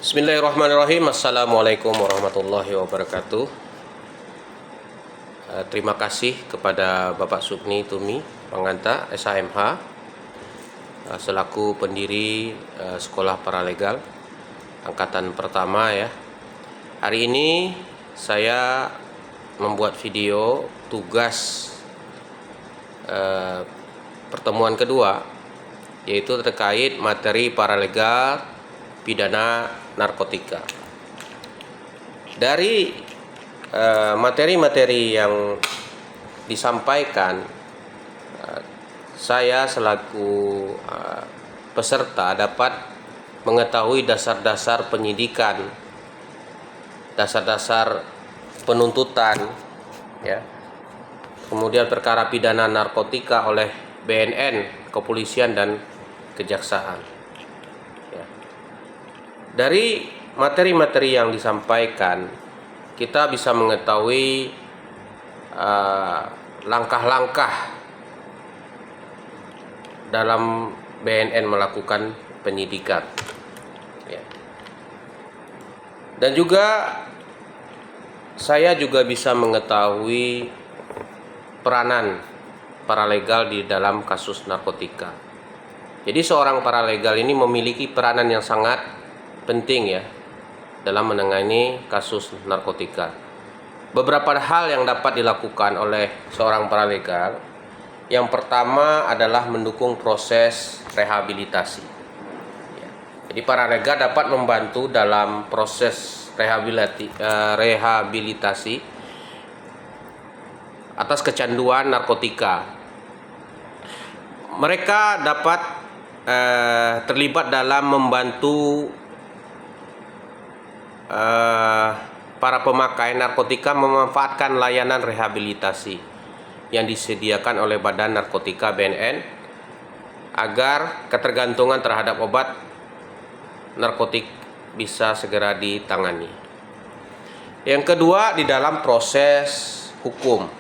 Bismillahirrahmanirrahim. Assalamualaikum warahmatullahi wabarakatuh. Terima kasih kepada Bapak Sukni Tumi Panganta SHMH selaku pendiri Sekolah Paralegal Angkatan Pertama ya. Hari ini saya membuat video tugas pertemuan kedua, yaitu terkait materi paralegal pidana narkotika. Dari materi-materi yang disampaikan, saya selaku peserta dapat mengetahui dasar-dasar penyidikan, dasar-dasar penuntutan, ya. Kemudian perkara pidana narkotika oleh BNN, kepolisian dan kejaksaan. Ya. Dari materi-materi yang disampaikan, kita bisa mengetahui langkah-langkah dalam BNN melakukan penyidikan. Ya. Dan juga saya juga bisa mengetahui peranan paralegal di dalam kasus narkotika. Jadi seorang paralegal ini memiliki peranan yang sangat penting ya dalam menangani kasus narkotika. Beberapa hal yang dapat dilakukan oleh seorang paralegal. Yang pertama adalah mendukung proses rehabilitasi. Ya. Jadi paralegal dapat membantu dalam proses rehabilitasi atas kecanduan narkotika. Mereka dapat terlibat dalam membantu para pemakai narkotika memanfaatkan layanan rehabilitasi yang disediakan oleh Badan Narkotika BNN agar ketergantungan terhadap obat narkotik bisa segera ditangani. Yang kedua, di dalam proses hukum,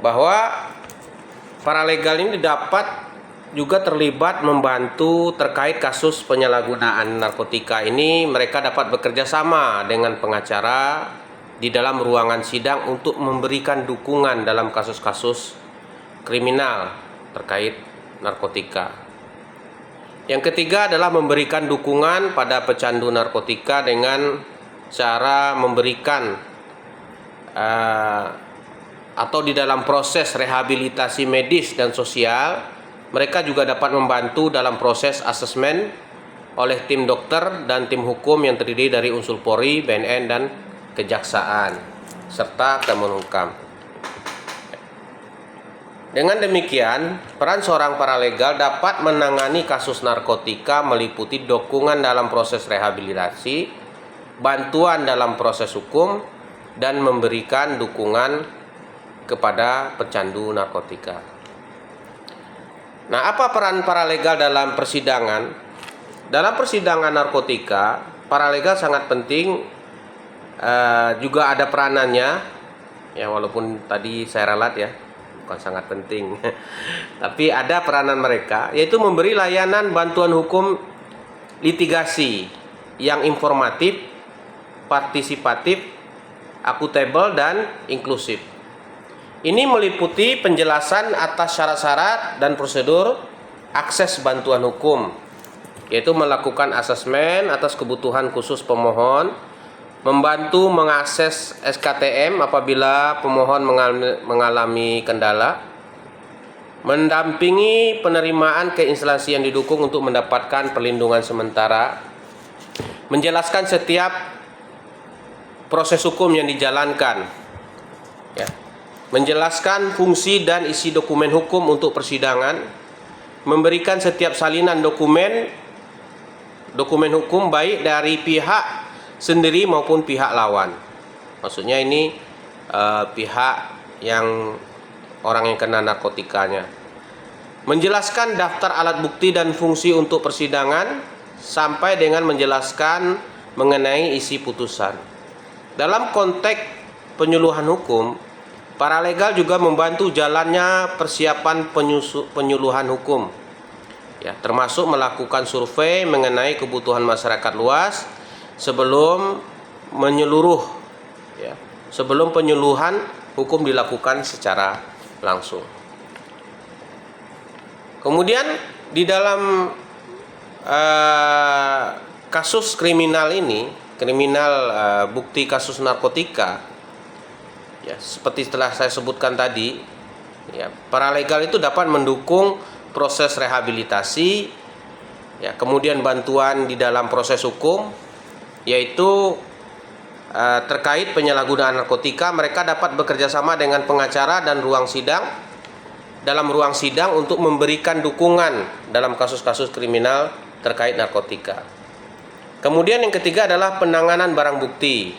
bahwa paralegal ini dapat juga terlibat membantu terkait kasus penyalahgunaan narkotika ini. Mereka dapat bekerja sama dengan pengacara di dalam ruangan sidang untuk memberikan dukungan dalam kasus-kasus kriminal terkait narkotika. Yang ketiga adalah memberikan dukungan pada pecandu narkotika dengan cara memberikan atau di dalam proses rehabilitasi medis dan sosial. Mereka juga dapat membantu dalam proses asesmen oleh tim dokter dan tim hukum yang terdiri dari unsur Polri, BNN, dan kejaksaan, serta Kemenkumham. Dengan demikian, peran seorang paralegal dapat menangani kasus narkotika meliputi dukungan dalam proses rehabilitasi, bantuan dalam proses hukum, dan memberikan dukungan kepada pecandu narkotika. Nah, apa peran paralegal dalam persidangan? Dalam persidangan narkotika, paralegal sangat penting, juga ada peranannya, ya walaupun tadi saya ralat ya, bukan sangat penting, tapi ada peranan mereka, yaitu memberi layanan bantuan hukum litigasi yang informatif, partisipatif, akuntabel, dan inklusif. Ini meliputi penjelasan atas syarat-syarat dan prosedur akses bantuan hukum, yaitu melakukan asesmen atas kebutuhan khusus pemohon, membantu mengakses SKTM apabila pemohon mengalami kendala, mendampingi penerimaan ke instansi yang didukung untuk mendapatkan perlindungan sementara, menjelaskan setiap proses hukum yang dijalankan, ya, menjelaskan fungsi dan isi dokumen hukum untuk persidangan, memberikan setiap salinan dokumen hukum baik dari pihak sendiri maupun pihak lawan. Maksudnya ini pihak yang orang yang kena narkotikanya. Menjelaskan daftar alat bukti dan fungsi untuk persidangan sampai dengan menjelaskan mengenai isi putusan. Dalam konteks penyuluhan hukum, paralegal juga membantu jalannya persiapan penyuluhan hukum ya, termasuk melakukan survei mengenai kebutuhan masyarakat luas sebelum menyeluruh, ya, sebelum penyuluhan hukum dilakukan secara langsung. Kemudian di dalam kasus kriminal ini, bukti kasus narkotika, ya, seperti telah saya sebutkan tadi, ya, paralegal itu dapat mendukung proses rehabilitasi, ya, kemudian bantuan di dalam proses hukum, yaitu terkait penyalahgunaan narkotika. Mereka dapat bekerja sama dengan pengacara dan dalam ruang sidang untuk memberikan dukungan dalam kasus-kasus kriminal terkait narkotika. Kemudian yang ketiga adalah penanganan barang bukti.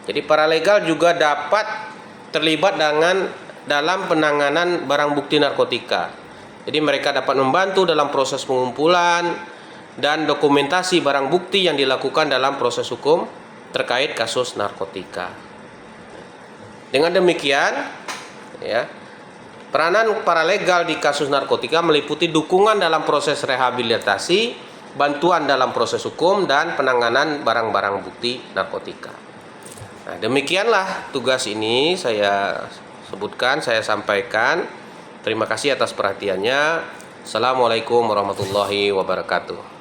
Jadi paralegal juga dapat terlibat dalam penanganan barang bukti narkotika. Jadi mereka dapat membantu dalam proses pengumpulan dan dokumentasi barang bukti yang dilakukan dalam proses hukum terkait kasus narkotika. Dengan demikian, ya, peranan paralegal di kasus narkotika meliputi dukungan dalam proses rehabilitasi, bantuan dalam proses hukum, dan penanganan barang-barang bukti narkotika. Nah, demikianlah tugas ini saya sebutkan, saya sampaikan. Terima kasih atas perhatiannya. Assalamualaikum warahmatullahi wabarakatuh.